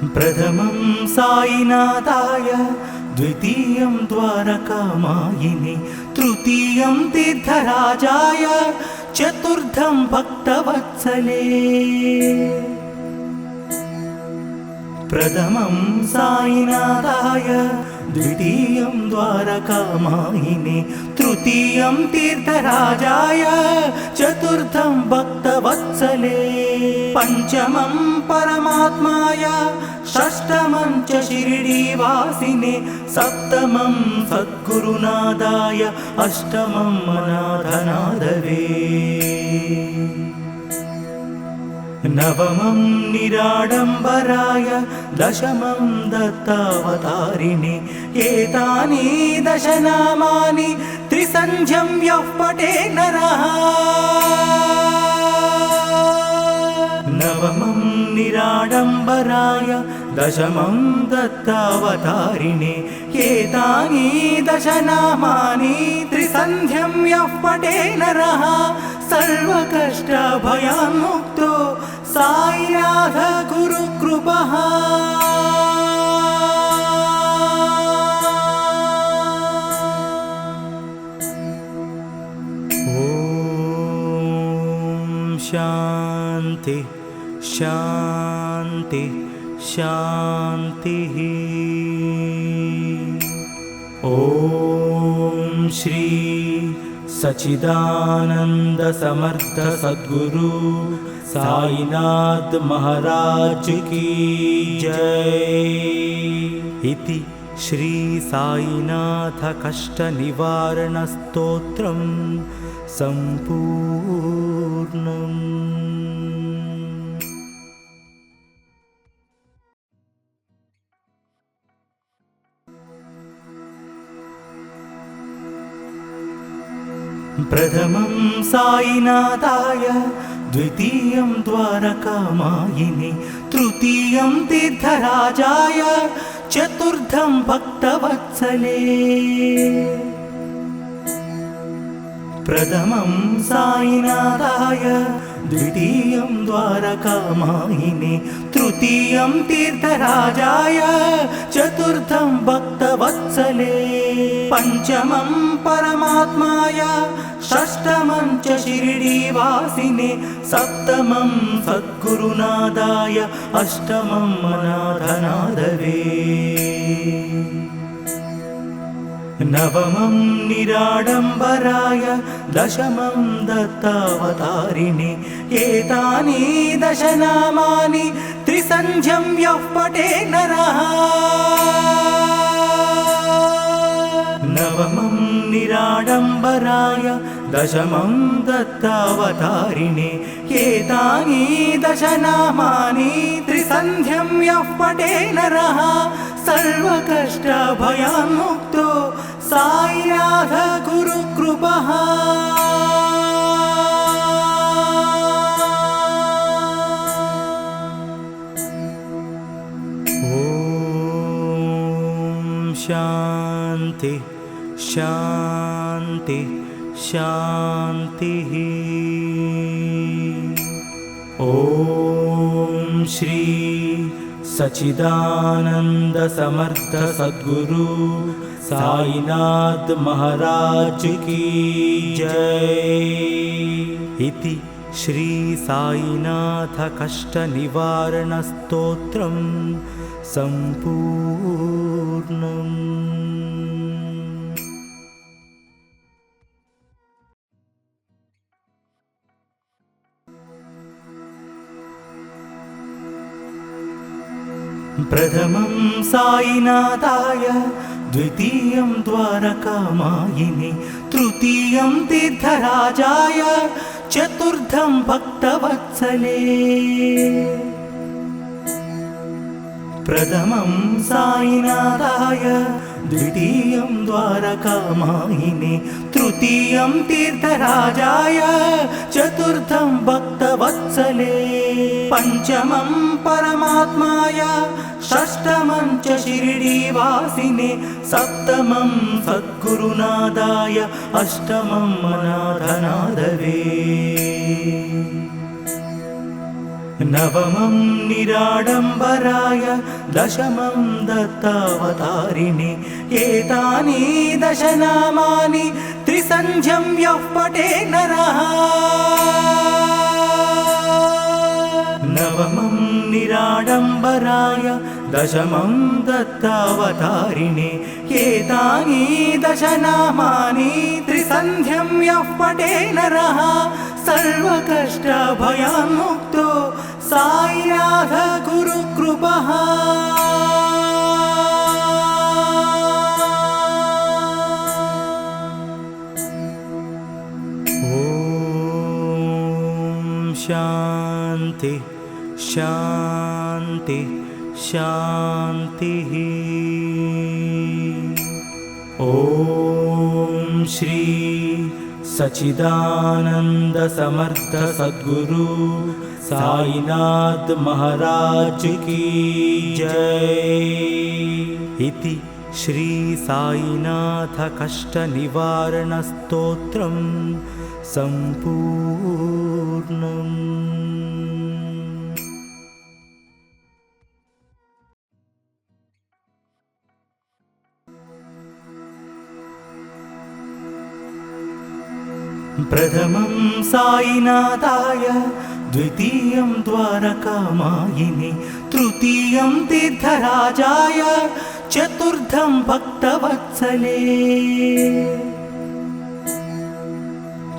प्रथमं साईनाथाय, द्वितीयं द्वारकामायिने, तृतीयं तीर्थराजाय, चतुर्थं भक्तवत्सले। प्रथमं साईनाथाय, द्वितीयं द्वारकामायिने, तृतीयं तीर्थराजाय, चतुर्थं भक्तवत्सले। पंचमं परमात्माय, षष्ठमं च शिरडीवासिने, सप्तमं सद्गुरुनाथाय, अष्टमं अनाथनाथवे। नवमं निराडम्बराय, दशमं दत्तावतारिणे, एतानि दशनामानि त्रिसन्ध्यं यः पठे नरः। नवमं निराडम्बराय, दशमं दत्तावतारिणे, एतानि दशनामानि त्रिसन्ध्यं यः पठे नरः, सर्वकष्टभयान्मुक्तो साईनाथ गुरुकृपः। ॐ शान्ति शान्ति शान्तिः। ॐ श्री सच्चिदानंद समर्थ सद्गुरु साईनाथ महाराज की जय। इति श्री साईनाथ कष्ट निवारण स्तोत्रं संपूर्णम्। प्रथमं साईनाथाय, द्वितीयं द्वारकामायिने, तृतीयं तीर्थराजाय, चतुर्थं भक्तवत्सले। प्रथमं साईनाथाय, द्वितीयं द्वारकामायिने, तृतीयं तीर्थराजाय, चतुर्थं भक्तवत्सले। पंचमं परमात्माय, षष्ठमं च शिरडीवासिने, सप्तमं सद्गुरुनाथाय, अष्टमं अनाथनाथवे। नवमं निराडम्बराय, दशमं दत्तावतारिणे, एतानि दशनामानि त्रिसन्ध्यं यः पठे नरः। नवमं निराडम्बराय, दशमं दत्तावतारिणे, एतानि दशनामानि त्रिसन्ध्यं यः पठे नरः, सर्वकष्टभयान्मुक्तो साईनाथ गुरुकृपः। ॐ शान्ति शान्ति शान्तिः। ॐ श्री सच्चिदानंद समर्थ सद्गुरु साईनाथ महाराज की जय। इति श्री साईनाथ कष्ट निवारण स्तोत्रं संपूर्णम्। प्रथमं साईनाथाय, द्वितीयं द्वारकामायिने, तृतीयं तीर्थराजाय, चतुर्थं भक्तवत्सले। प्रथमं साईनाथाय, द्वितीयं द्वारकामायिने, तृतीयं तीर्थराजाय, चतुर्थं भक्तवत्सले। पंचमं परमात्माय, षष्ठमं च शिरडीवासिने, सप्तमं सद्गुरुनाथाय, अष्टमं अनाथनाथवे। नवमं निराडम्बराय दशमं दत्तावतारिणे एतानि दशनामानि त्रिसन्ध्यं यः पठे नरः नवमं निराडम्बराय दशमं दत्तावतारिणे एतानि दशनामानि त्रिसन्ध्यं यः पठे नरः सर्वकष्टभयान्मुक्तो साईनाथ गुरुकृपः ॐ शान्ति शान्ति शान्तिः ॐ श्री सच्चिदानंद समर्थ सद्गुरु साईनाथ महाराज की जय। इति श्री साईनाथ कष्ट निवारण स्तोत्रम संपूर्णम्। प्रथमं साईनाथाय द्वितीयं द्वारकामायिने तृतीयं तीर्थराजाय चतुर्थं भक्तवत्सले।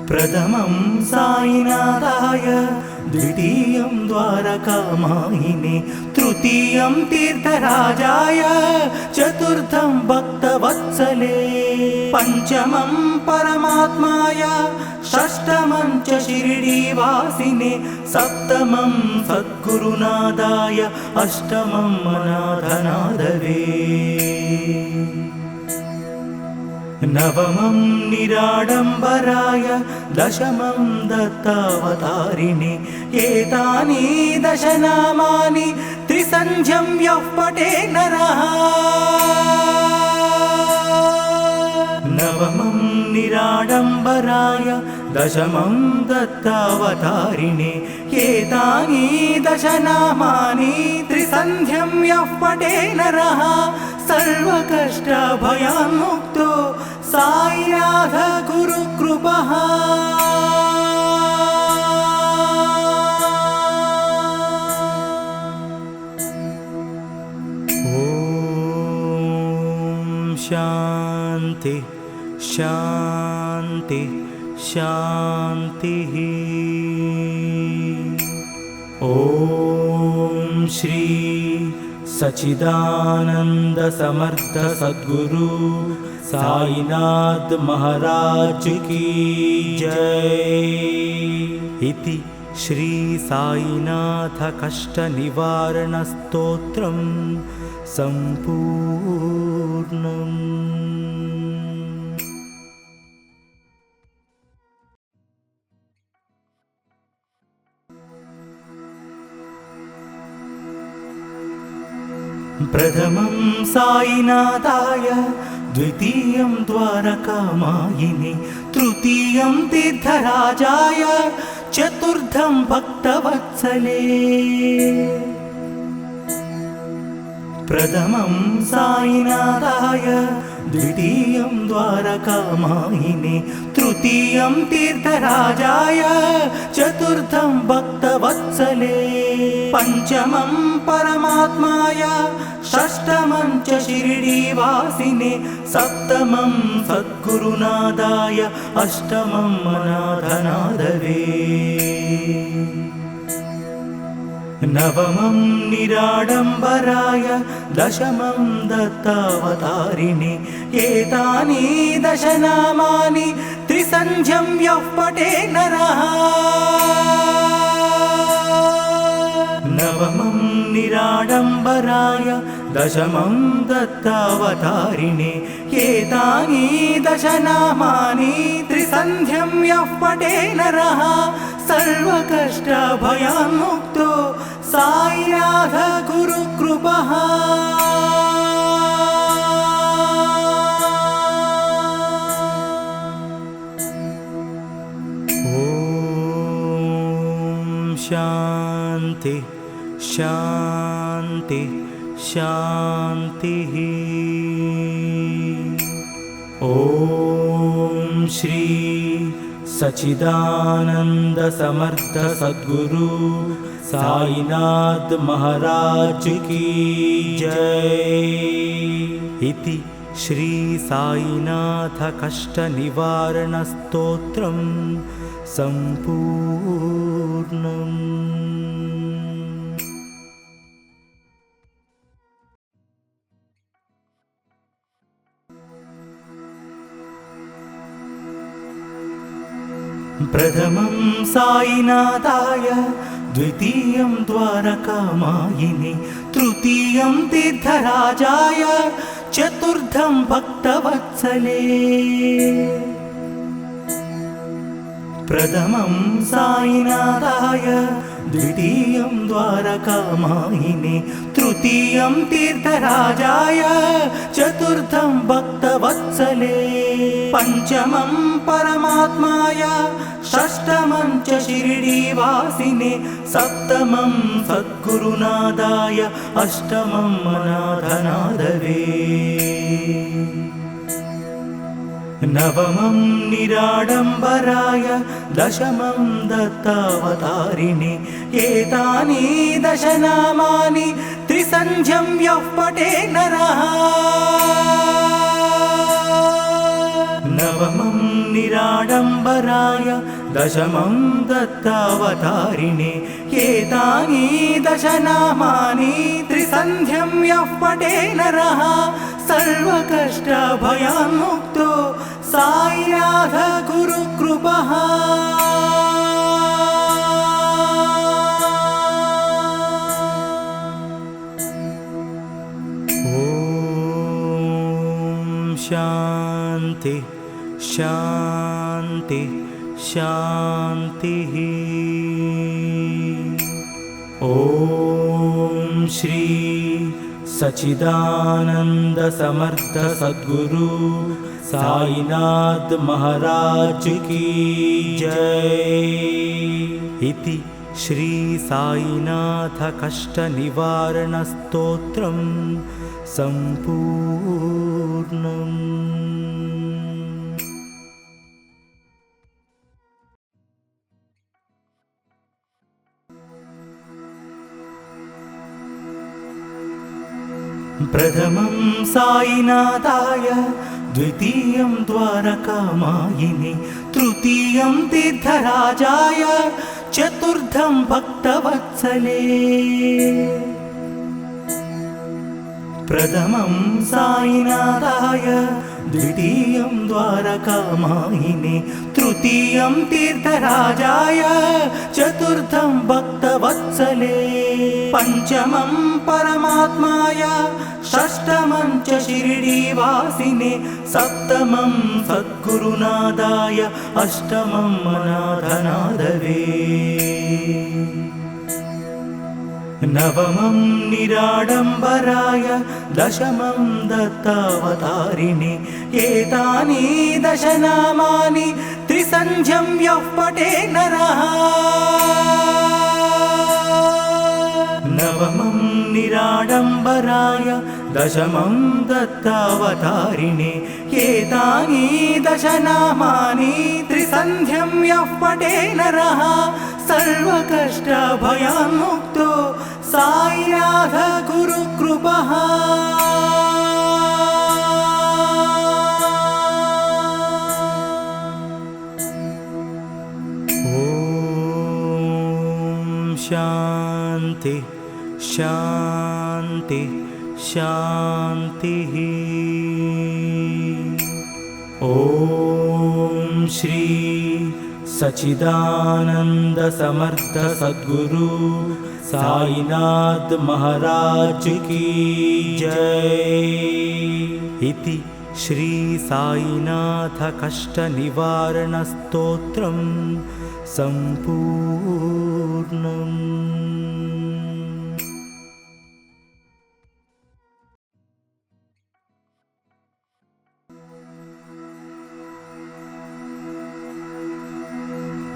प्रथमं साईनाथाय द्वितीयं द्वारकामायिने तृतीयं तीर्थराजाय चतुर्थं भक्तवत्सले। पंचमं परमात्माय षष्ठमं च शिरडीवासिने सप्तमं सद्गुरुनादाय अष्टमं अनाथनाथवे। नवमं निराडम्बराय दशमं दत्तावतारिणे एतानि दशनामानि त्रिसन्ध्यं यः पठे नरः नवमं निराडम्बराय दशमं दत्तावतारिणे एतानि दशनामानि त्रिसन्ध्यं यः पठे नरः सर्वकष्टभयान्मुक्तो साईनाथ गुरुकृपः। ॐ शान्ति शान्ति शान्तिः। ॐ श्री सच्चिदानंद समर्थ सद्गुरु साईनाथ महाराज की जय। इति श्री साईनाथ कष्ट निवारण स्तोत्रम संपूर्णम्। प्रथमं साईनाथाय द्वितीयं द्वारकामायिने तृतीयं तीर्थराजाय चतुर्थं भक्तवत्सले। प्रथमं साईनाथाय द्वितीयं द्वारकामायिने तृतीयं तीर्थराजाय चतुर्थं भक्तवत्सले। पंचमं परमात्माय षष्ठमं च शिरडीवासिने सप्तमं सद्गुरुनादाय अष्टमं अनाथनाथवे। नवमं निराडम्बराय दशमं दत्तावतारिणे एतानि दशनामानि त्रिसन्ध्यं यः पठे नरः नवमं निराडम्बराय दशमं दत्तावतारिणे एतानि दशनामानि त्रिसन्ध्यं यः पठे नरः सर्वकष्टभयान्मुक्तो साईनाथ गुरुकृपः। ॐ शान्ति शान्ति शान्तिः। ॐ श्री सच्चिदानंद समर्थ सद्गुरु साईनाथ महाराज की जय। इति श्री साईनाथ कष्ट निवारण स्तोत्रम संपूर्णम्। प्रथमं साईनाथाय, द्वितीयं द्वारकामायिने, तृतीयं तीर्थराजाय, चतुर्थं भक्तवत्सले। प्रथमं साईनाथाय, द्वितीयं द्वारकामायिने, तृतीयं तीर्थराजाय, चतुर्थं भक्तवत्सले। पंचमं परमात्माय, षष्ठमं च शिरडीवासिने, सप्तमं सद्गुरुनाथाय, अष्टमं अनाथनाथवे। नवमं निराडम्बराय, दशमं दत्तावतारिणे। एतानि दशनामानि त्रिसन्ध्यं यः पठे नरः। नवमं निराडम्बराय, दशमं दत्तावतारिणे। एतानि दशनामानि त्रिसन्ध्यं यः पठे नरः, सर्वकष्टभयान्मुक्तो साईनाथ गुरुकृपः। ॐ शान्ति शान्ति शान्तिः। ॐ श्री सच्चिदानंद समर्थ सद्गुरु साईनाथ महाराज की जय। इति श्री साईनाथ कष्ट निवारण स्तोत्रम संपूर्णम्। प्रथमं साईनाथाय, द्वितीयं द्वारकामायिने, तृतीयं तीर्थराजाय, चतुर्थं भक्तवत्सले। प्रथमं साईनाथाय, द्वितीयं द्वारकामायिने, तृतीयं तीर्थराजाय, चतुर्थं भक्तवत्सले। पंचमं परमात्माय, षष्ठमं च शिरडीवासिने, सप्तमं सद्गुरुनाथाय, अष्टमं अनाथनाथवे। नवमं निराडम्बराय, दशमं दत्तावतारिणे। एतानि दशनामानि त्रिसन्ध्यं यः पठे नरः। नवमं निराडम्बराय, दशमं दत्तावतारिणे। एतानि दशनामानि त्रिसन्ध्यं यः पठे नरः, सर्वकष्टभयान्मुक्तो साईनाथ गुरुकृपः। ॐ शान्ति शान्ति शान्तिः। ॐ श्री सच्चिदानंद समर्थ सद्गुरु साईनाथ महाराज की जय। इति श्री साईनाथ कष्ट निवारण स्तोत्रम संपूर्णम्।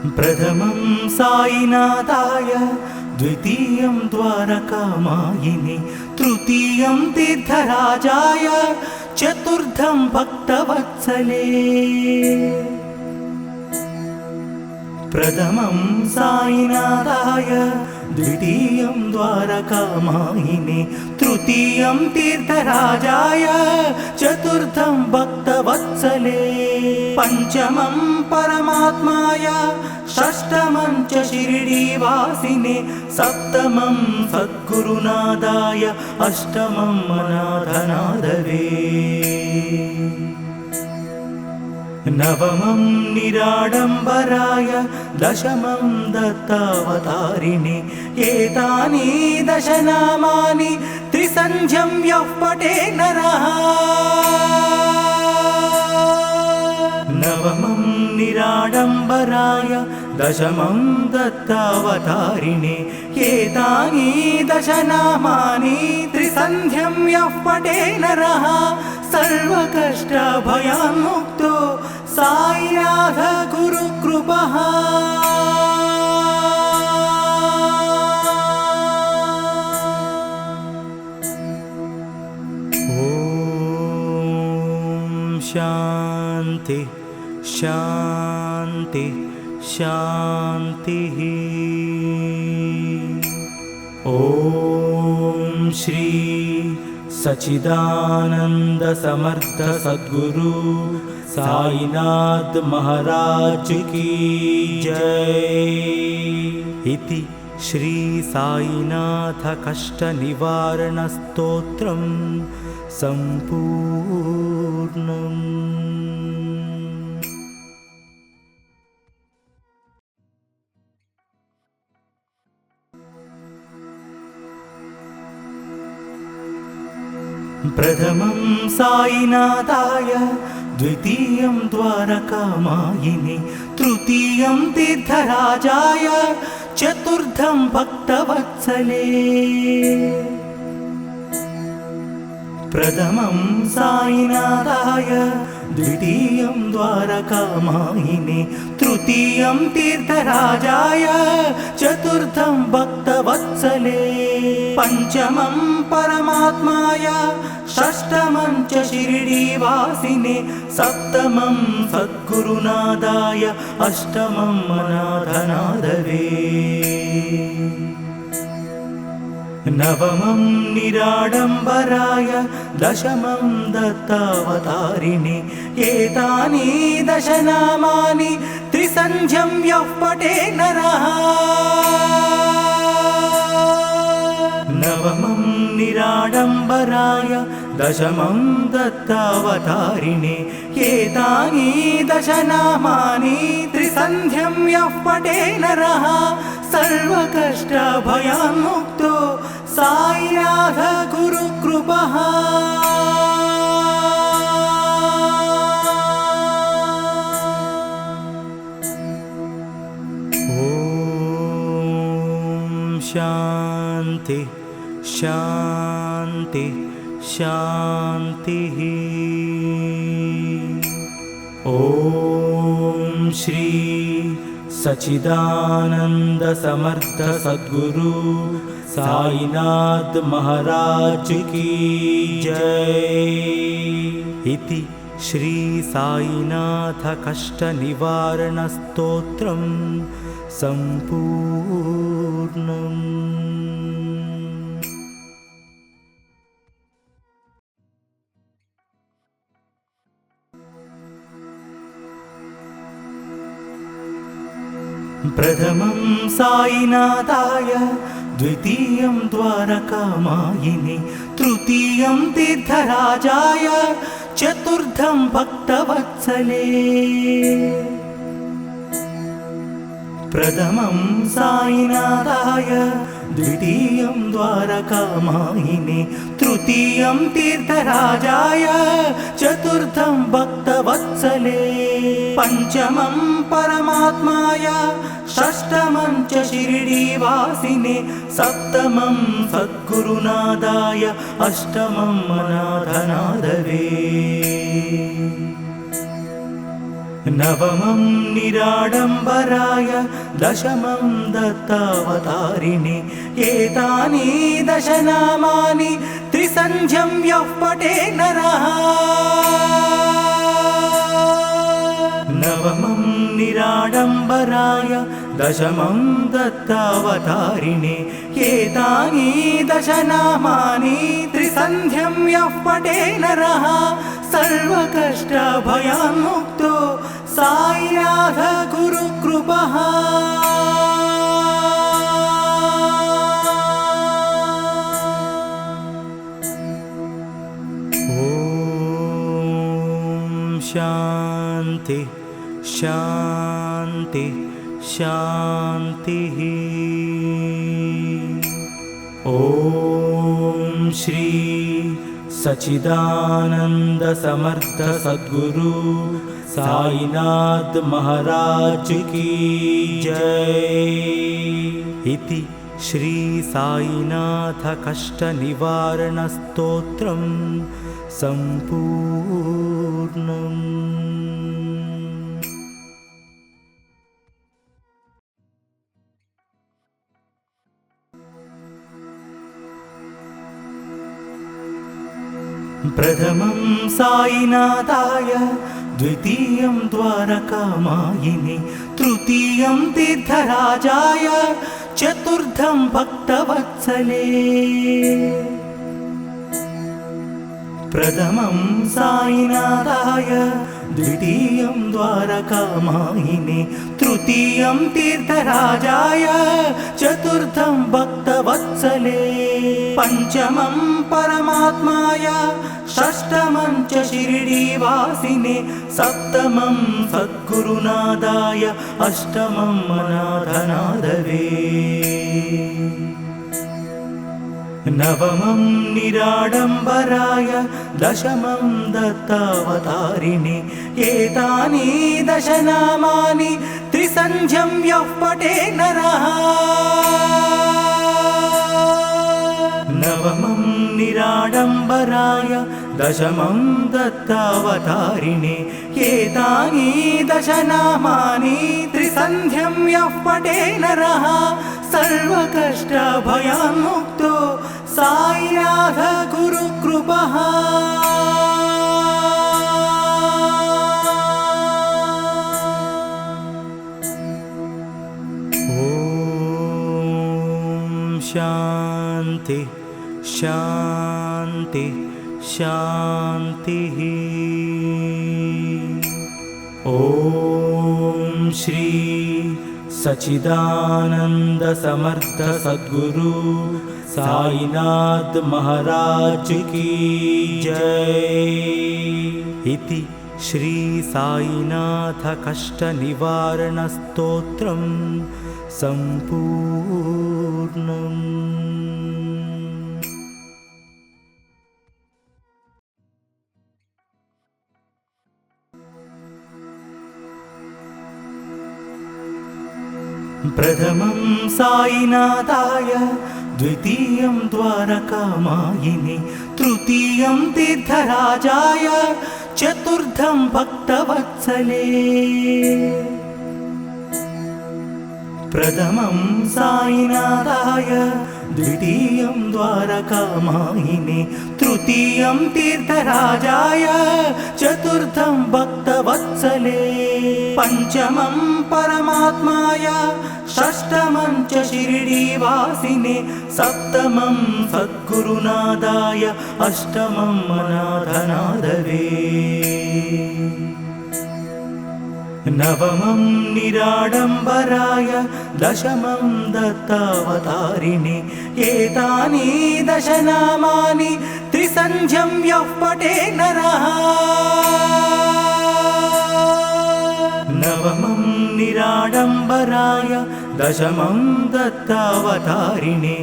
प्रथमं साईनाथाय, द्वितीयं द्वारकामायिने, तृतीयं तीर्थराजाय, चतुर्थं भक्तवत्सले। प्रथमं साईनाथाय, द्वितीयं द्वारकामायिने, तृतीयं तीर्थराजाय, चतुर्थं भक्तवत्सले। पञ्चमं परमात्माय, षष्ठमं च शिरडीवासिने, सप्तमं सद्गुरुनाथाय, अष्टमं अनाथनाथवे। नवमं निराडम्बराय, दशमं दत्तावतारिणे, एतानि दशनामानि त्रिसन्ध्यं यः पठे नरः। नवमं निराडम्बराय, दशमं दत्तावतारिणे, एतानि दशनामानि त्रिसन्ध्यं यः पठे नरः, सर्वकष्टभयान्मुक्तो साईनाथ गुरुकृपः। ॐ शान्ति शान्ति शान्तिः। ॐ श्री सच्चिदानंद समर्थ सद्गुरु साईनाथ महाराज की जय। इति श्री साईनाथ कष्ट निवारण स्तोत्रम संपूर्णम्। प्रथमं साईनाथाय, द्वितीयं द्वारकामायिने, तृतीयं तीर्थराजाय, चतुर्थं भक्तवत्सले। प्रथमं साईनाथाय, द्वितीयं द्वारकामायिने, तृतीयं तीर्थराजाय, चतुर्थं भक्तवत्सले। पञ्चमं परमात्माय, षष्ठमं च शिरडीवासिने, सप्तमं सद्गुरुनाथाय, अष्टमं अनाथनाथवे। नवमं निराडम्बराय, दशमं दत्तावतारिणे, एतानि दशनामानि त्रिसन्ध्यं यः पठे नरः। नवमं निराडम्बराय, दशमं दत्तावतारिणे, एतानि दशनामानि त्रिसन्ध्यं यः पठे नरः, सर्वकष्टभयान्मुक्तो साईनाथ गुरुकृपः। ॐ शान्ति शान्ति शान्तिः। ॐ श्री सच्चिदानंद समर्थ सद्गुरु साईनाथ महाराज की जय। इति श्री साईनाथ कष्ट निवारण स्तोत्रम संपूर्णम्। प्रथमं साईनाथाय, द्वितीयं द्वारकामायिने, तृतीयं तीर्थराजाय, चतुर्थं भक्तवत्सले। प्रथमं साईनाथाय, द्वितीयं द्वारकामायिने, तृतीयं तीर्थराजाय, चतुर्थं भक्तवत्सले। पञ्चमं परमात्माय, षष्ठमं च शिरडीवासिने, सप्तमं सद्गुरुनाथाय, अष्टमं अनाथनाथवे। नवमं निराडम्बराय दशमं दत्तावतारिणे एतानि दशनामानि त्रिसन्ध्यं यः पठे नरः नवमं निराडम्बराय दशमं दत्तावतारिणे एतानि दशनामानि त्रिसन्ध्यं यः पठे नरः सर्वकष्टभयान्मुक्तो साईनाथ गुरुकृपः ॐ शान्ति शान्ति शान्तिः ॐ श्री सच्चिदानंद समर्थ सद्गुरु साईनाथ महाराज की जय। इति श्री साईनाथ कष्ट निवारण स्तोत्रम संपूर्णम्। प्रथमं साईनाथाय द्वितीयं द्वारकामायिने तृतीयं तीर्थराजाय चतुर्थं भक्तवत्सले। प्रथमं साईनाथाय द्वितीयं द्वारकामायिने तृतीयं तीर्थराजाय चतुर्थं भक्तवत्सले। पंचमं परमात्माय षष्ठमं च शिरडीवासिने सप्तमं सद्गुरुनादाय अष्टमं अनाथनाथवे। नवमं निराडम्बराय दशमं दत्तावतारिणे एतानि दशनामानि त्रिसन्ध्यं यः पठे नरः नवमं निराडम्बराय दशमं दत्तावतारिणे एतानि दशनामानि त्रिसन्ध्यं यः पठे नरः सर्वकष्टभयान्मुक्तो साईनाथ गुरुकृपः। ॐ शान्ति शान्ति शान्तिः। ॐ श्री सच्चिदानंद समर्थ सद्गुरु साईनाथ महाराज की जय। इति श्री साईनाथ कष्ट निवारण स्तोत्रम संपूर्णम्। प्रथमं साईनाथाय द्वितीयं द्वारकामायिने तृतीयं तीर्थराजाय चतुर्थं भक्तवत्सले। प्रथमं साईनाथाय द्वितीयं द्वारकामायिने तृतीयं तीर्थराजाय चतुर्थं भक्तवत्सले। पंचमं परमात्माय षष्ठमं च शिरडीवासिने सप्तमं सद्गुरुनादाय अष्टमं अनाथनाथवे। नवमं निराडम्बराय दशमं दत्तावतारिणे एतानि दशनामानि त्रिसन्ध्यं यः पठे नरः नवमं निराडम्बराय दशमं दत्तावतारिणे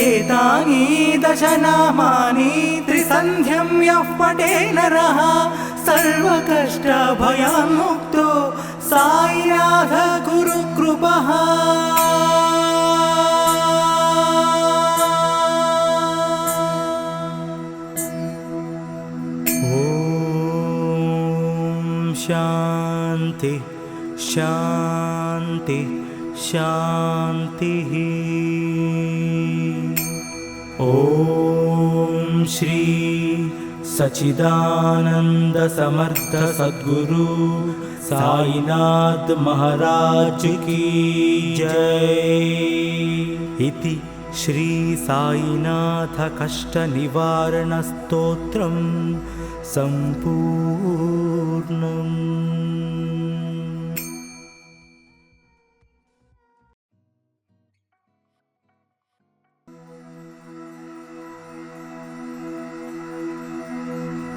एतानि दशनामानि त्रिसन्ध्यं यः पठे नरः सर्वकष्टभयान्मुक्तो साईनाथ गुरुकृपः। ॐ शान्ति शान्ति शान्तिः। ॐ श्री सच्चिदानंद समर्थ सद्गुरु साईनाथ महाराज की जय। इति श्री साईनाथ कष्ट निवारण स्तोत्रम संपूर्णम्।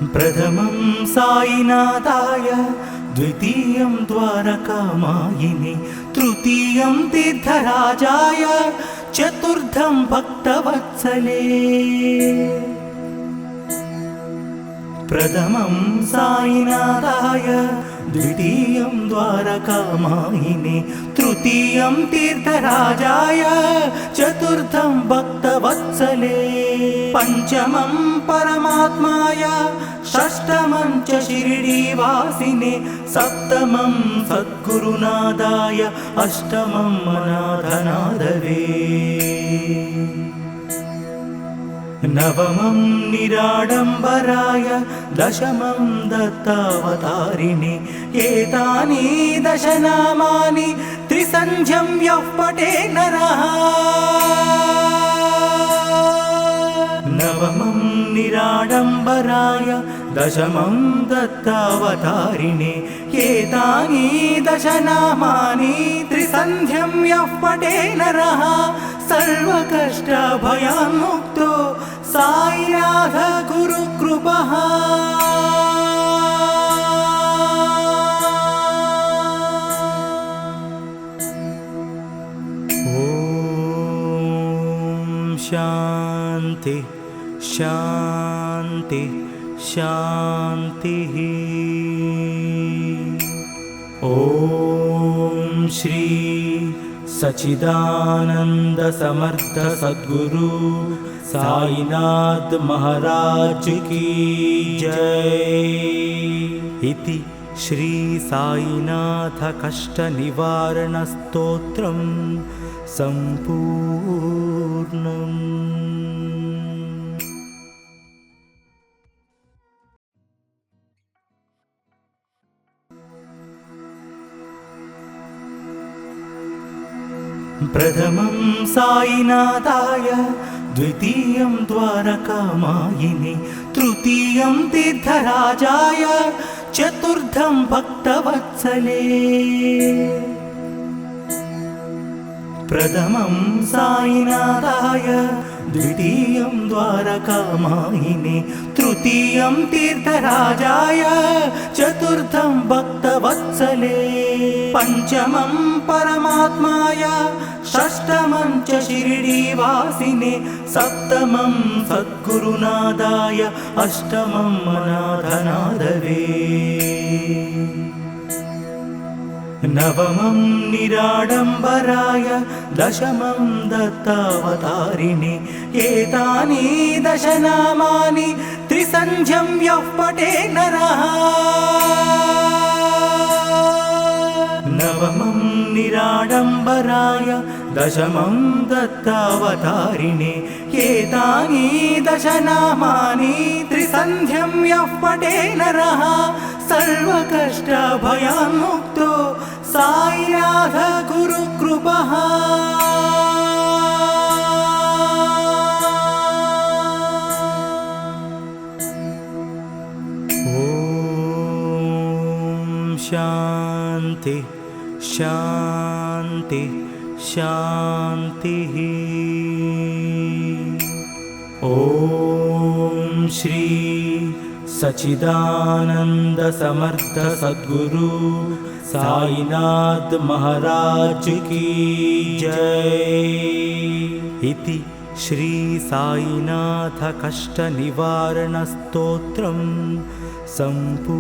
प्रथमं साईनाथाय, द्वितीयं द्वारकामायिने, तृतीयं तीर्थराजाय, चतुर्थं भक्तवत्सले। प्रथमं साईनाथाय, द्वितीयं द्वारकामायिने, तृतीयं तीर्थराजाय, चतुर्थं भक्तवत्सले। पंचमं परमात्माय, षष्ठमं च शिरडीवासिने, सप्तमं सद्गुरुनाथाय, अष्टमं अनाथनाथवे। नवमं निराडम्बराय, दशमं दत्तावतारिणे। एतानि दशनामानि त्रिसन्ध्यं यः पठे नरः। नवमं निराडम्बराय, दशमं दत्तावतारिणे। एतानि दशनामानि त्रिसन्ध्यं यः पठे नरः, सर्वकष्टभयान्मुक्तो साईनाथ गुरुकृपः। ॐ शान्ति शान्ति शान्तिः। ॐ श्री सच्चिदानंद समर्थ सद्गुरु साईनाथ महाराज की जय। इति श्री साईनाथ कष्ट निवारण स्तोत्रम संपूर्णम्। प्रथमं साईनाथाय, द्वितीयं द्वारकामायिने, तृतीयं तीर्थराजाय, चतुर्थं भक्तवत्सले। प्रथमं साईनाथाय, द्वितीयं द्वारकामायिने, तृतीयं तीर्थराजाय, चतुर्थं भक्तवत्सले। पंचमं परमात्माय, षष्ठमं च शिरडीवासिने, सप्तमं सद्गुरुनाथाय, अष्टमं अनाथनाथवे। नवमं निराडम्बराय, दशमं दत्तावतारिणे। एतानि दशनामानि त्रिसन्ध्यं यः पठे नरः। नवमं निराडम्बराय, दशमं दत्तावतारिणे। एतानि दशनामानि त्रिसन्ध्यं यः पठे नरः, सर्वकष्टभयान्मुक्तो साईनाथ गुरुकृपः। ॐ शान्ति शान्ति शान्तिः। ॐ श्री सच्चिदानंद समर्थ सद्गुरु साईनाथ महाराज की जय। इति श्री साईनाथ कष्ट निवारण स्तोत्रम संपूर्णम्।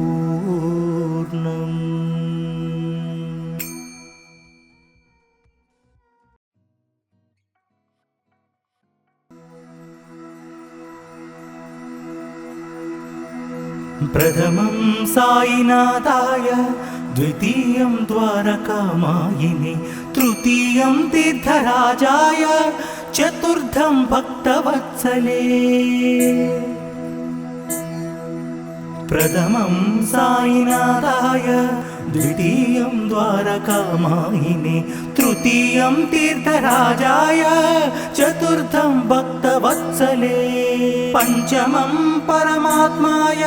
प्रथमं साईनाथाय, द्वितीयं द्वारकामायिनि तृतीयं तीर्थराजाय चतुर्थं भक्तवत्सले प्रथमं साईनाथाय द्वितीयं द्वारकामायिनि तृतीयं तीर्थराजाय चतुर्थं भक्तवत्सले पंचमं परमात्माय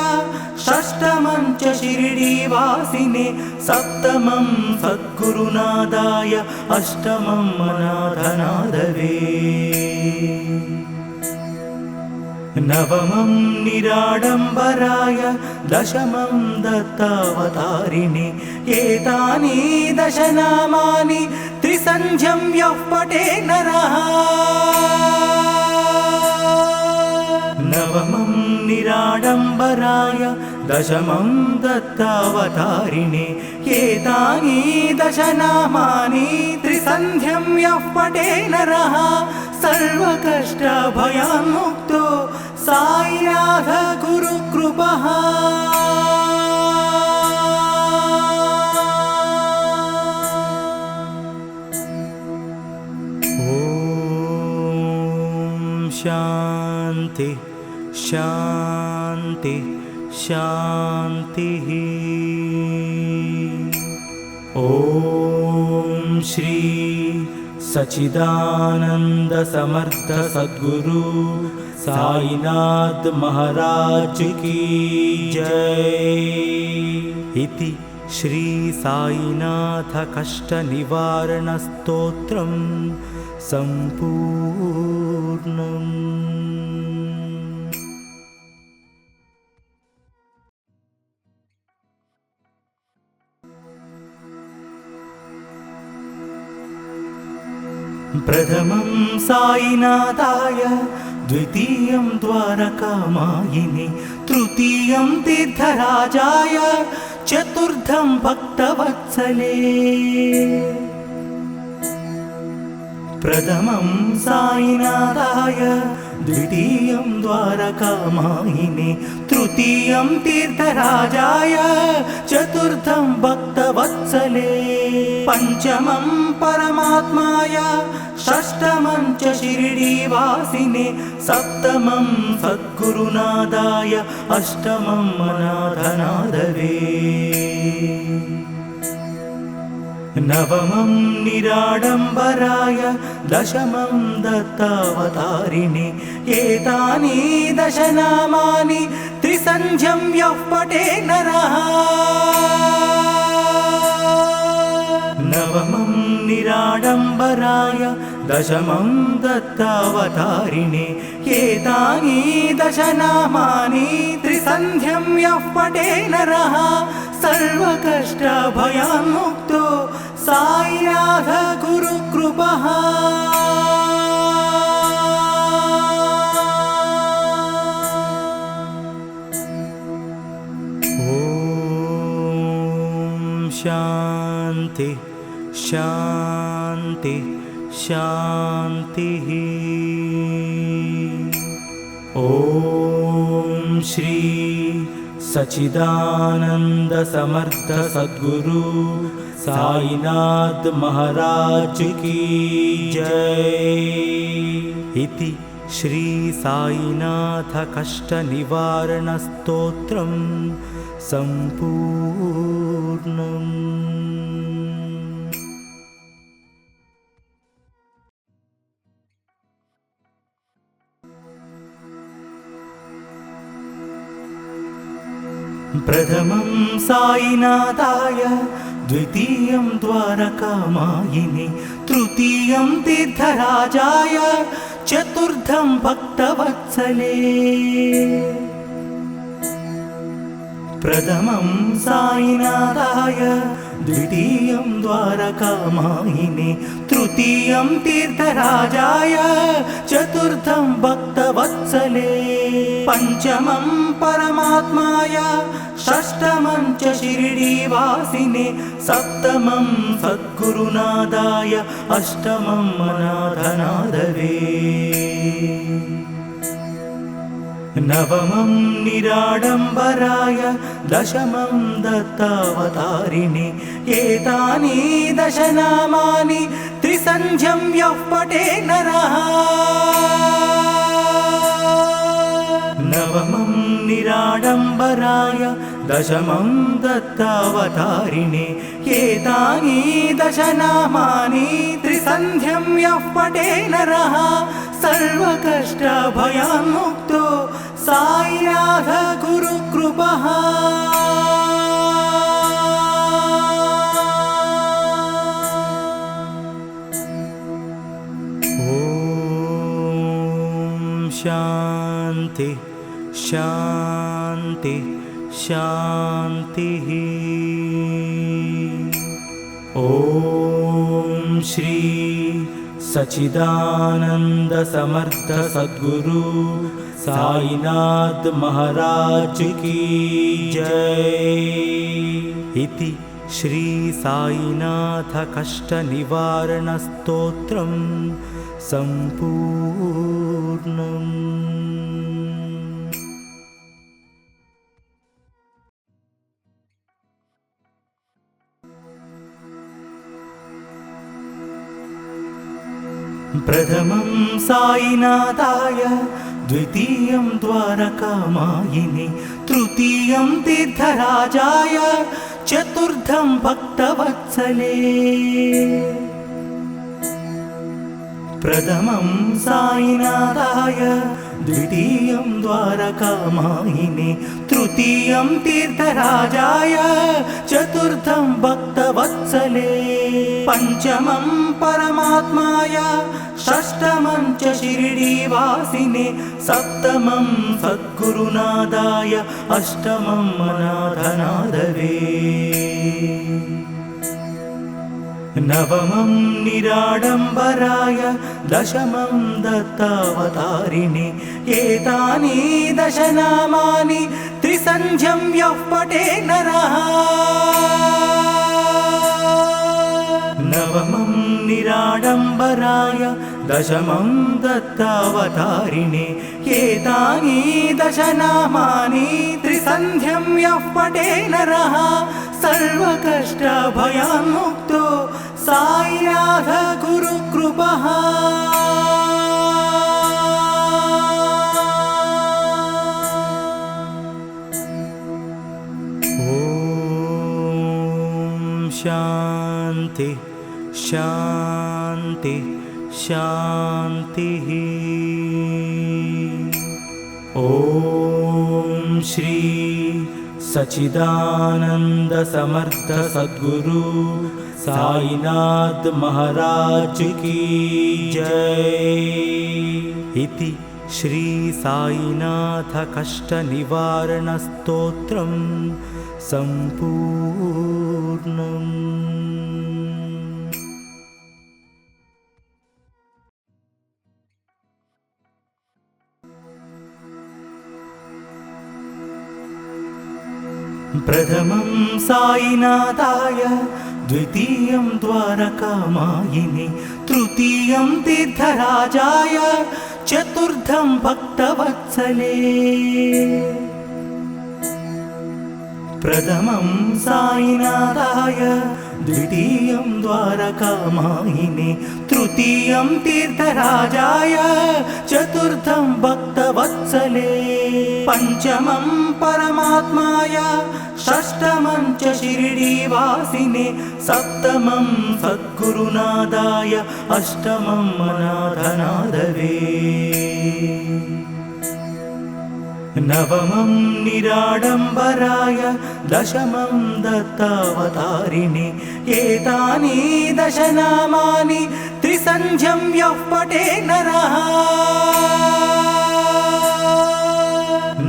षष्ठमं च शिरडीवासिने सप्तमं सद्गुरुनाथाय अष्टमं अनाथनाथवे नवमं निराडम्बराय दशमं दत्तावतारिणे एतानि दशनामानि त्रिसन्ध्यं यः पठे नरः नवमं निराडम्बराय दशमं दत्तावतारिणे एतानि दशनामानि त्रिसन्ध्यं यः पठे नरः सर्वकष्टभयान्मुक्तो साईनाथ गुरुकृपः ॐ शान्ति शान्ति शान्तिः ॐ श्री सच्चिदानंद समर्थ सद्गुरु साईनाथ महाराज की जय। इति श्री साईनाथ कष्ट निवारण स्तोत्रम संपूर्णम्। प्रथमं साईनाथाय द्वितीयं द्वारकामायिनि तृतीयं तीर्थराजाय चतुर्थं भक्तवत्सले प्रथमं साईनाथाय द्वितीयं द्वारकामायिनि तृतीयं तीर्थराजाय चतुर्थं भक्तवत्सले पंचमं परमात्माय षष्ठमं च शिरडीवासिने सप्तमं सद्गुरुनाथाय अष्टमं अनाथनाथवे नवमं निराडम्बराय दशमं दत्तावतारिणे एतानि दशनामानि त्रिसन्ध्यं यः पठे नरः नवमं निराडम्बराय दशमं दत्तावतारिणे एतानि दशनामानि त्रिसन्ध्यं यः पठे नरः सर्वकष्टभयान्मुक्तो साईनाथ गुरुकृपः ॐ शान्ति शान्ति शान्तिः ॐ श्री सच्चिदानंद समर्थ सद्गुरु साईनाथ महाराज की जय। इति श्री साईनाथ कष्ट निवारण स्तोत्रम संपूर्णम्। प्रथमं साईनाथाय द्वितीयं द्वारकामायिनि तृतीयं तीर्थराजाय चतुर्थं भक्तवत्सले प्रथमं साईनाथाय द्वितीयं द्वारकामायिनि तृतीयं तीर्थराजाय चतुर्थं भक्तवत्सले पंचमं परमात्माय षष्ठमं च शिरडीवासिने सप्तमं सद्गुरुनाथाय अष्टमं अनाथनाथवे नवमं निराडम्बराय दशमं दत्तावतारिणे एतानि दशनामानि त्रिसन्ध्यं यः पठे नरः नवमं निराडम्बराय दशमं दत्तावतारिणे एतानि दशनामानि त्रिसन्ध्यं यः पठे नरः सर्वकष्टभयान्मुक्तो साईनाथ गुरुकृपः ॐ शान्ति शान्ति शान्तिः ॐ श्री सच्चिदानंद समर्थ सद्गुरु साईनाथ महाराज की जय। इति श्री साईनाथ कष्ट निवारण स्तोत्रम संपूर्णम्। प्रथमं साईनाथाय द्वितीयं द्वारकामायिने तृतीयं तीर्थराजाय चतुर्थं भक्तवत्सले। प्रथमं साईनाथाय द्वितीयं द्वारकामायिने तृतीयं तीर्थराजाय चतुर्थं भक्तवत्सले। पंचमं परमात्माय षष्ठमं च शिरडीवासिने सप्तमं सद्गुरुनादाय अष्टमं अनाथनाथवे। नवमं निराडम्बराय दशमं दत्तावतारिणे एतानि दशनामानि त्रिसन्ध्यं यः पठे नरः नवमं निराडम्बराय दशमं दत्तावतारिणे एतानि दशनामानि त्रिसन्ध्यं यः पठे नरः सर्वकष्टभयान्मुक्तो साईनाथ गुरुकृपः। ॐ शान्ति शान्ति शान्तिः। ॐ श्री सच्चिदानंद समर्थ सद्गुरु साईनाथ महाराज की जय। इति श्री साईनाथ कष्ट निवारण स्तोत्रम संपूर्णम्। प्रथमं साईनाथाय द्वितीयं द्वारकामायिने तृतीयं तीर्थराजाय चतुर्थं भक्तवत्सले। प्रथमं साईनाथाय द्वितीयं द्वारकामायिने तृतीयं तीर्थराजाय चतुर्थं भक्तवत्सले। पंचमं परमात्माय षष्ठमं च शिरडीवासिने सप्तमं सद्गुरुनादाय अष्टमं अनाथनाथवे। नवमं निराडम्बराय दशमं दत्तावतारिणे एतानि दशनामानि त्रिसन्ध्यं यः पठे नरः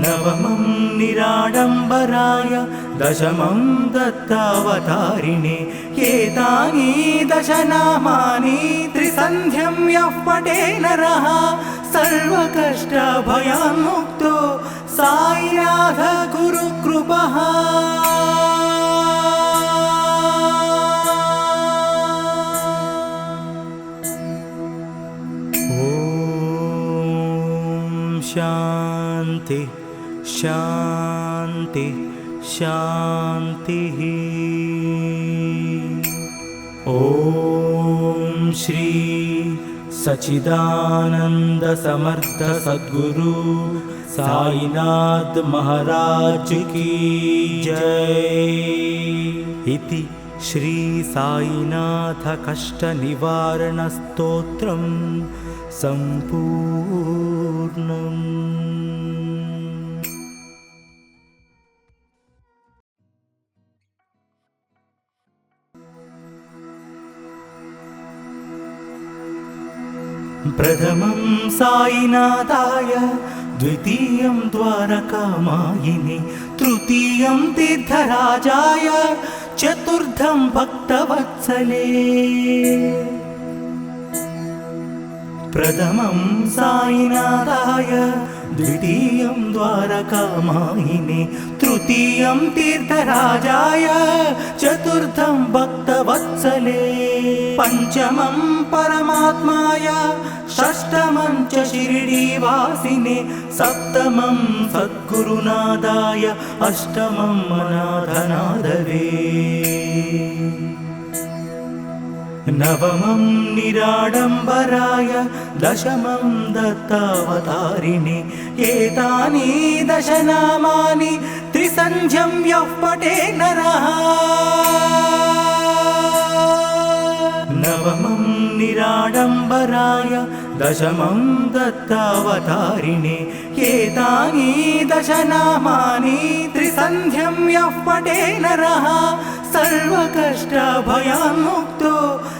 नवमं निराडम्बराय दशमं दत्तावतारिणे एतानि दशनामानि त्रिसन्ध्यं यः पठे नरः सर्वकष्टभयान्मुक्तो साईनाथ गुरुकृपः। ॐ शान्ति शान्ति शान्तिः। ॐ श्री सच्चिदानंद समर्थ सद्गुरु साईनाथ महाराज की जय। इति श्री साईनाथ कष्ट निवारण स्तोत्रम संपूर्णम्। प्रथमं साईनाथाय, द्वितीयं द्वारकामायिने, तृतीयं तीर्थराजाय, चतुर्थं भक्तवत्सले। प्रथमं साईनाथाय, द्वितीयं द्वारकामायिने, तृतीयं तीर्थराजाय, चतुर्थं भक्तवत्सले। पंचमं परमात्माय, षष्ठमं च शिरडीवासिने, सप्तमं सद्गुरुनाथाय, अष्टमं अनाथनाथवे। नवमं निराडम्बराय, दशमं दत्तावतारिणे। एतानि दशनामानि त्रिसन्ध्यं यः पठे नरः। नवमं निराडम्बराय, दशमं दत्तावतारिणे। एतानि दशनामानि त्रिसन्ध्यं यः पठे नरः, सर्वकष्टभयान्मुक्तो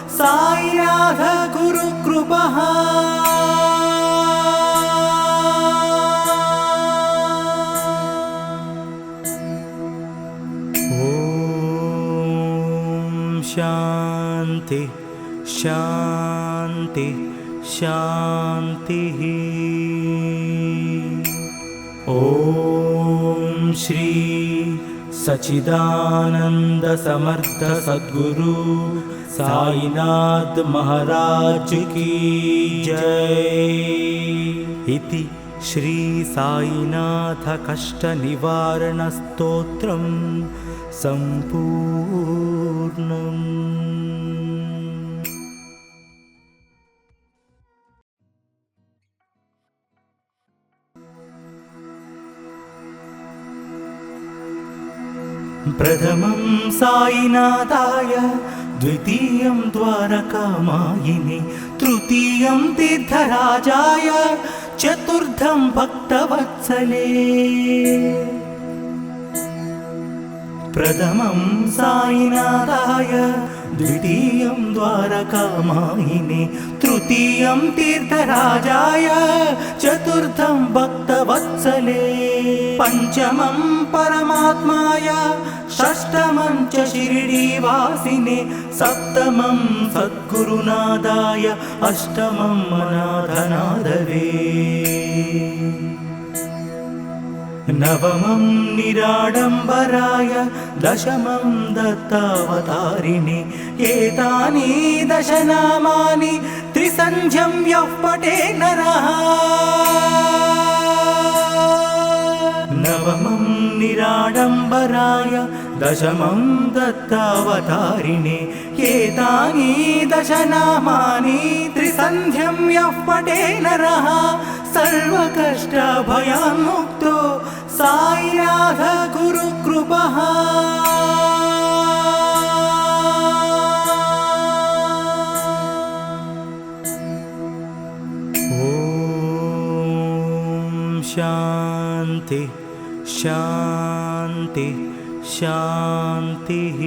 साईनाथ गुरुकृपः। ॐ शान्ति शान्ति शान्तिः। ॐ श्री सच्चिदानंद समर्थ सद्गुरु साईनाथ महाराज की जय। इति श्री साईनाथ कष्ट निवारण स्तोत्रम संपूर्णम्। प्रथमं साईनाथाय, द्वितीयं द्वारकामायिने, तृतीयं तीर्थराजाय, चतुर्थं भक्तवत्सले। प्रथमं साईनाथाय, द्वितीयं द्वारकामायिने, तृतीयं तीर्थराजाय, चतुर्थं भक्तवत्सले। पंचमं परमात्माय, षष्ठमं च शिरडीवासिने, सप्तमं सद्गुरुनाथाय, अष्टमं अनाथनाथवे। नवमं निराडम्बराय, दशमं दत्तावतारिणे। एतानि दशनामानि त्रिसन्ध्यं यः पठे नरः। नवमं निराडम्बराय, दशमं दत्तावतारिणे। एतानि दशनामानि त्रिसन्ध्यं यः पठे नरः, सर्वकष्टभयान्मुक्तो साईनाथ गुरुकृपः। ॐ शान्ति शान्ति शान्तिः।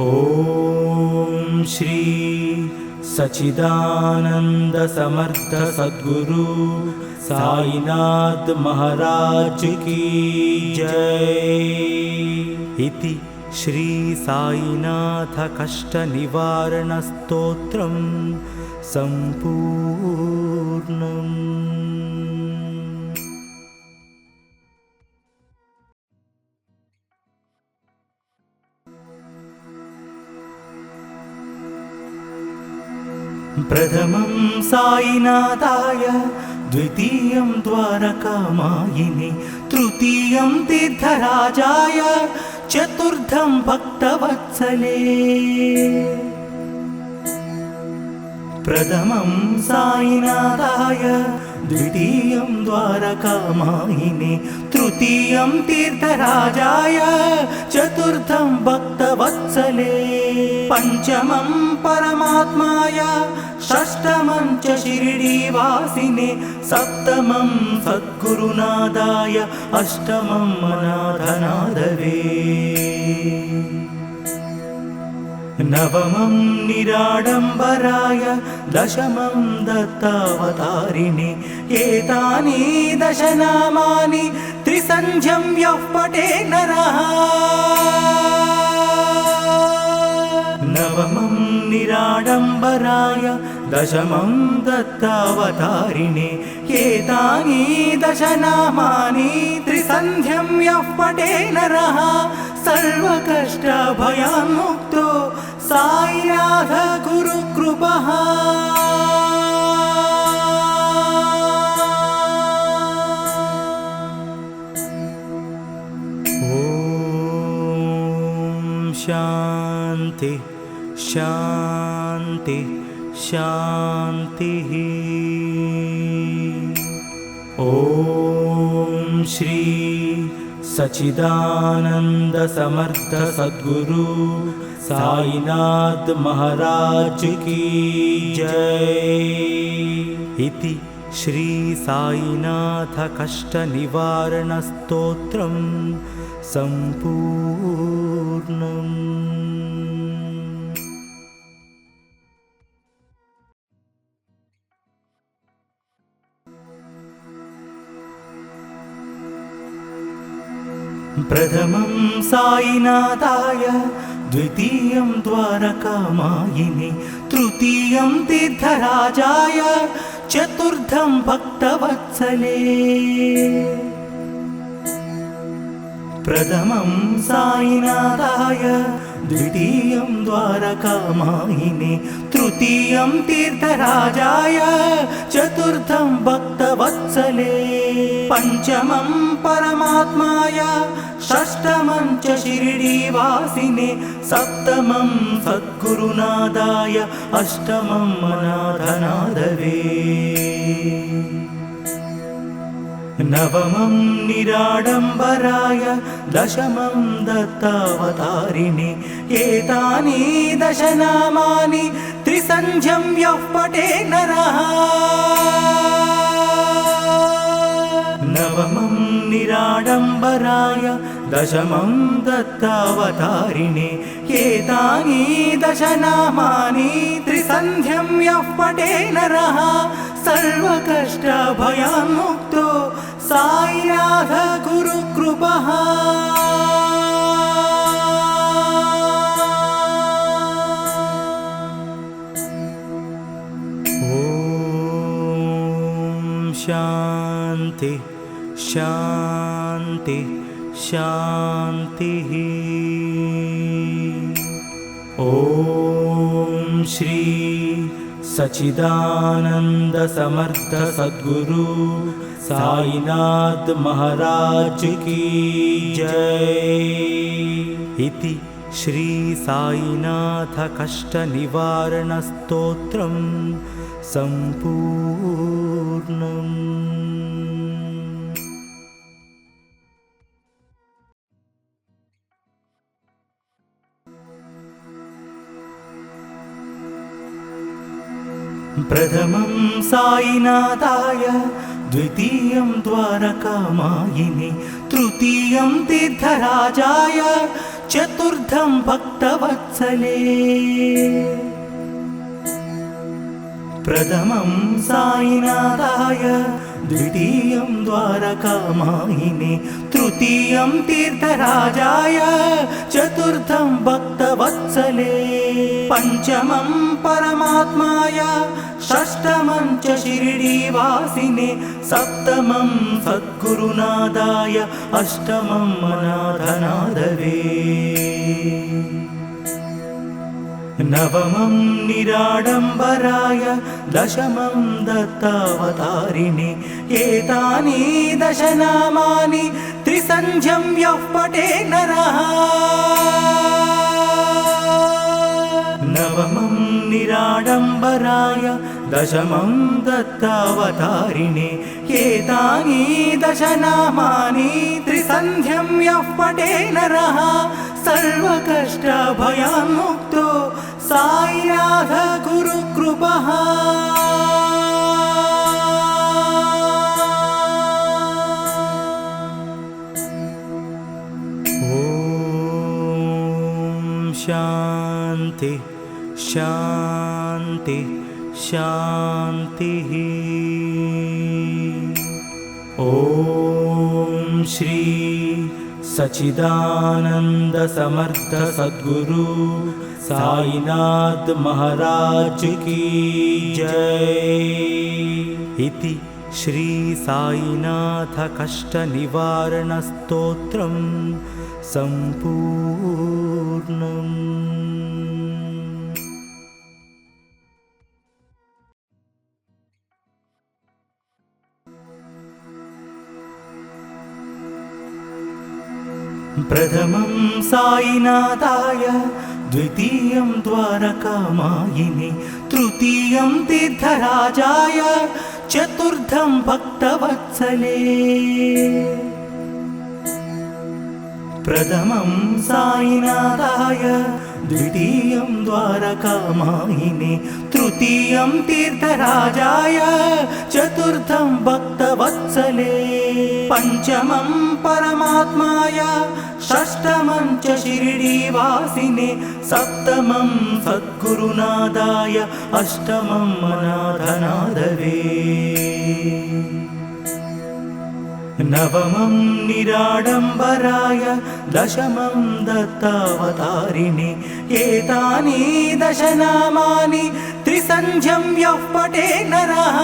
ॐ श्री सच्चिदानंद समर्थ सद्गुरु साईनाथ महाराज की जय। इति श्री साईनाथ कष्ट निवारण स्तोत्रम संपूर्णम्। प्रथमं साईनाथाय, द्वितीयं द्वारकामायिने, तृतीयं तीर्थराजाय, चतुर्थं भक्तवत्सले। प्रथमं साईनाथाय, द्वितीयं द्वारकामायिने, तृतीयं तीर्थराजाय, चतुर्थं भक्तवत्सले। पञ्चमं परमात्माय, षष्ठमं च शिरडीवासिने, सप्तमं सद्गुरुनाथाय, अष्टमं अनाथनाथवे। नवमं निराडम्बराय, दशमं दत्तावतारिणे, एतानि दशनामानि त्रिसन्ध्यं यः पठे नरः। नवमं निराडम्बराय, दशमं दत्तावतारिणे, एतानि दशनामानि त्रिसन्ध्यं यः पठे नरः, सर्वकष्टभयान्मुक्तो साईनाथ गुरुकृपः। ॐ शान्ति शान्ति शान्तिः। ॐ श्री सच्चिदानंद समर्थ सद्गुरु साईनाथ महाराज की जय। इति श्री साईनाथ कष्ट निवारण स्तोत्रम संपूर्णम्। प्रथमं साईनाथाय, द्वितीयं द्वारकामायिने, तृतीयं तीर्थराजाय, चतुर्थं भक्तवत्सले। प्रथमं साईनाथाय, द्वितीयं द्वारकामायिने, तृतीयं तीर्थराजाय, चतुर्थं भक्तवत्सले। पञ्चमं परमात्माय, षष्ठमं च शिरडीवासिने, सप्तमं सद्गुरुनाथाय, अष्टमं अनाथनाथवे। नवमं निराडम्बराय, दशमं दत्तावतारिणे, एतानि दशनामानि त्रिसन्ध्यं यः पठे नरः। नवमं निराडम्बराय, दशमं दत्तावतारिणे, एतानि दशनामानि त्रिसन्ध्यं यः पठे नरः, सर्वकष्टभयान्मुक्तो साईनाथ गुरुकृपः। ॐ शान्ति शान्ति शान्तिः। ॐ श्री सच्चिदानंद समर्थ सद्गुरु साईनाथ महाराज की जय। इति श्री साईनाथ कष्ट निवारण स्तोत्रम संपूर्णम्। प्रथमं साईनाथाय, द्वितीयं द्वारकामायिने, तृतीयं तीर्थराजाय, चतुर्थं भक्तवत्सले। प्रथमं साईनाथाय, द्वितीयं द्वारकामायिने, तृतीयं तीर्थराजाय, चतुर्थं भक्तवत्सले। पञ्चमं परमात्माय, षष्ठमं च शिरडीवासिने, सप्तमं सद्गुरुनाथाय, अष्टमं अनाथनाथवे। नवमं निराडम्बराय दशमं दत्तावतारिणे एतानि दशनामानि त्रिसन्ध्यं यः पठे नरः नवमं निराडम्बराय दशमं दत्तावतारिणे एतानि दशनामानि त्रिसन्ध्यं यः पठे नरः सर्वकष्टभयान्मुक्तो साईनाथ गुरुकृपः ॐ शान्ति शान्ति शान्तिः ॐ श्री सच्चिदानंद समर्थ सद्गुरु साईनाथ महाराज की जय। इति श्री साईनाथ कष्ट निवारण स्तोत्रम संपूर्णम्। प्रथमं साईनाथाय द्वितीयं द्वारकामायिने तृतीयं तीर्थराजाय चतुर्थं भक्तवत्सले। प्रथमं साईनाथाय द्वितीयं द्वारकामायिने तृतीयं तीर्थराजाय चतुर्थं भक्तवत्सले। पंचमं परमात्माय षष्ठमं च शिरडीवासिने सप्तमं सद्गुरुनादाय अष्टमं अनाथनाथवे। नवमं निराडम्बराय दशमं दत्तावतारिणे एतानि दशनामानि त्रिसन्ध्यं यः पठे नरः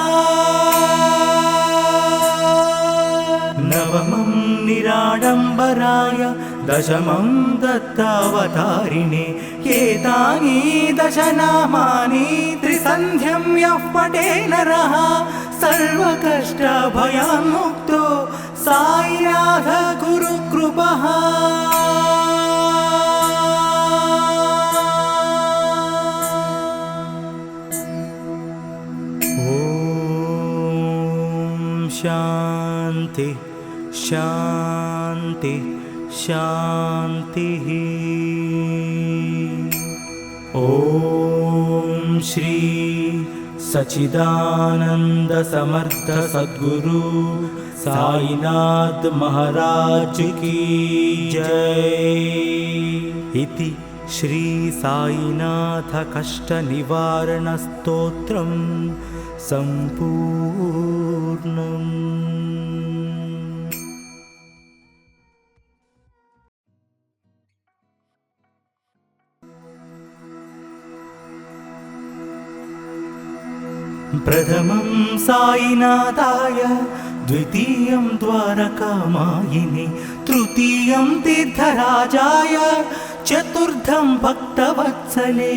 नवमं निराडम्बराय दशमं दत्तावतारिणे एतानि दशनामानि त्रिसन्ध्यं यः पठे नरः सर्वकष्टभयान्मुक्तो साईनाथ गुरुकृपः। ॐ शान्ति शान्ति शान्तिः ॐ श्री सच्चिदानंद समर्थ सद्गुरु साईनाथ महाराज की जय। इति श्री साईनाथ कष्ट निवारण स्तोत्रम संपूर्णम्। प्रथमं साईनाथाय द्वितीयं द्वारकामायिने तृतीयं तीर्थराजाय चतुर्थं भक्तवत्सले।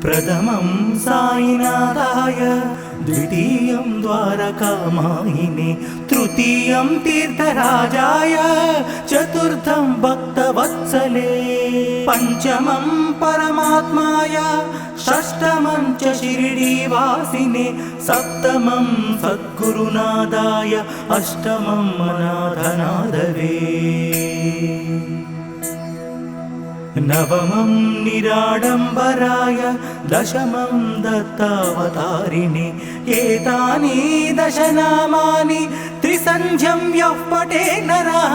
प्रथमं साईनाथाय द्वितीयं द्वारकामायिने तृतीयं तीर्थराजाय चतुर्थं भक्तवत्सले। पंचमं परमात्माय षष्ठमं च शिरडीवासिने सप्तमं सद्गुरुनादाय अष्टमं अनाथनाथवे। नवमं निराडम्बराय दशमं दत्तावतारिणे एतानि दशनामानि त्रिसन्ध्यं यः पठे नरः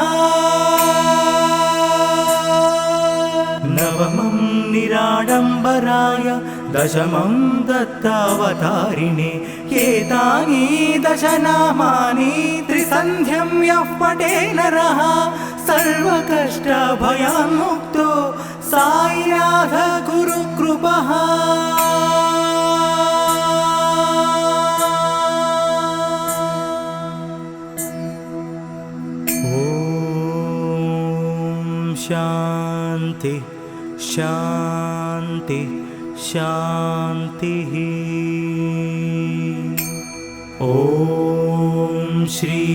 नवमं निराडम्बराय दशमं दत्तावतारिणे एतानि दशनामानि त्रिसन्ध्यं यः पठे नरः सर्वकष्टभयान्मुक्तो साईनाथ गुरुकृपः। ॐ शान्ति शान्ति शान्तिः। ॐ श्री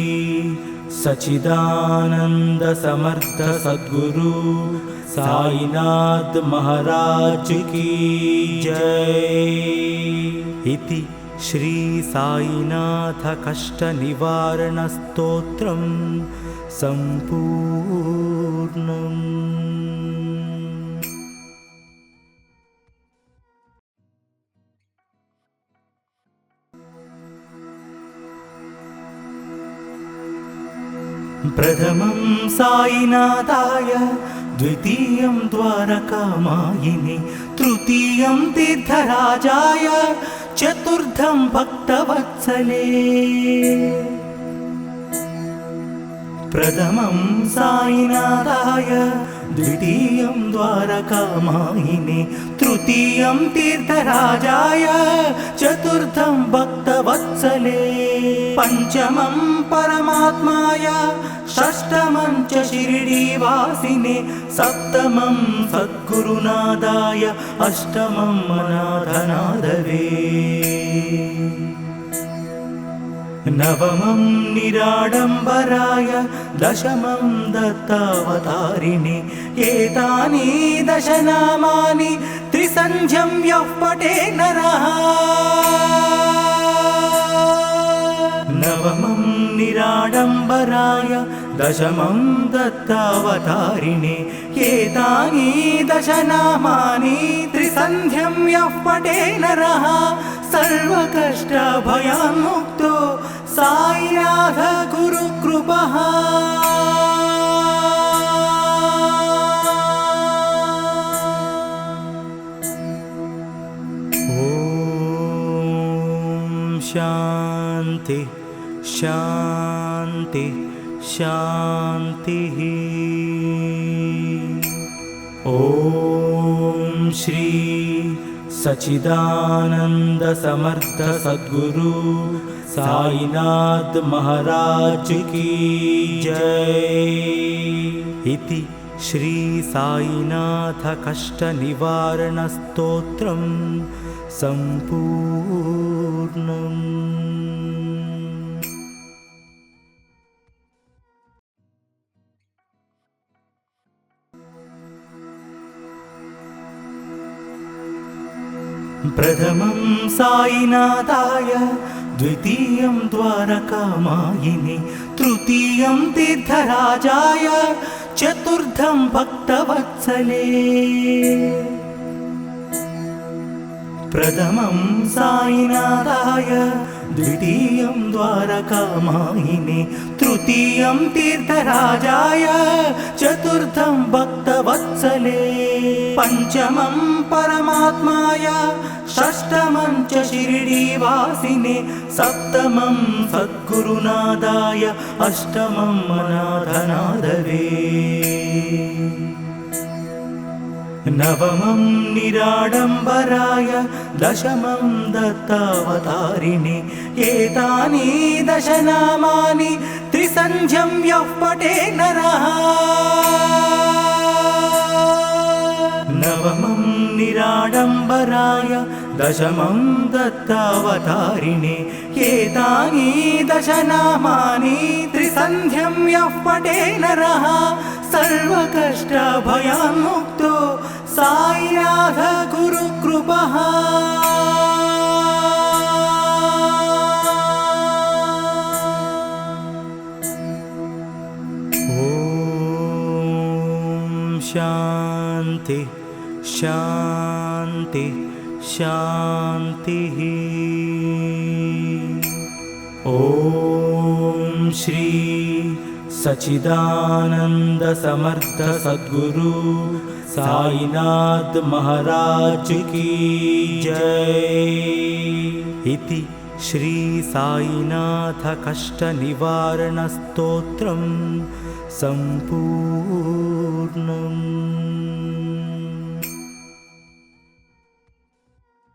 सच्चिदानंद समर्थ सद्गुरु साईनाथ महाराज की जय। इति श्री साईनाथ कष्ट निवारण स्तोत्रम संपूर्णम्। प्रथमं साईनाथाय, द्वितीयं द्वारकामायिने, तृतीयं तीर्थराजाय, चतुर्थं भक्तवत्सले। प्रथमं साईनाथाय, द्वितीयं द्वारकामायिने, तृतीयं तीर्थराजाय, चतुर्थं भक्तवत्सले। पंचमं परमात्माय, षष्ठमं च शिरडीवासिने, सप्तमं सद्गुरुनादाय, अष्टमं अनाथनाथवे। नवमं निराडम्बराय, दशमं दत्तावतारिणे। एतानि दशनामानि त्रिसन्ध्यं यः पठे नरः। नवमं निराडम्बराय, दशमं दत्तावतारिणे। एतानि दशनामानि त्रिसन्ध्यं यः पठे नरः, सर्वकष्टभयान्मुक्तो साईनाथ गुरुकृपः। ॐ शान्ति शान्ति शान्तिः। ॐ श्री सच्चिदानंद समर्थ सद्गुरु साईनाथ महाराज की जय। इति श्री साईनाथ कष्ट निवारण स्तोत्रम संपूर्णम्। प्रथमं साईनाथाय, द्वितीयं द्वारकामायिने, तृतीयं तीर्थराजाय, चतुर्थं भक्तवत्सले। प्रथमं साईनाथाय, द्वितीयं द्वारकामायिने, तृतीयं तीर्थराजाय, चतुर्थं भक्तवत्सले। पंचमं परमात्माय, षष्ठमं च शिरडीवासिने, सप्तमं सद्गुरुनादाय, अष्टमं अनाथनाथवे। नवमं निराडम्बराय, दशमं दत्तावतारिणे। एतानि दशनामानि त्रिसन्ध्यं यः पठे नरः। नवमं निराडम्बराय, दशमं दत्तावतारिणे। एतानि दशनामानि त्रिसन्ध्यं यः पठे नरः, सर्वकष्टभयान्मुक्तो साईनाथ गुरुकृपः। ॐ शान्ति शान्ति शान्तिः। ॐ श्री सच्चिदानंद समर्थ सद्गुरु साईनाथ महाराज की जय। इति श्री साईनाथ कष्ट निवारण स्तोत्रम संपूर्णम्।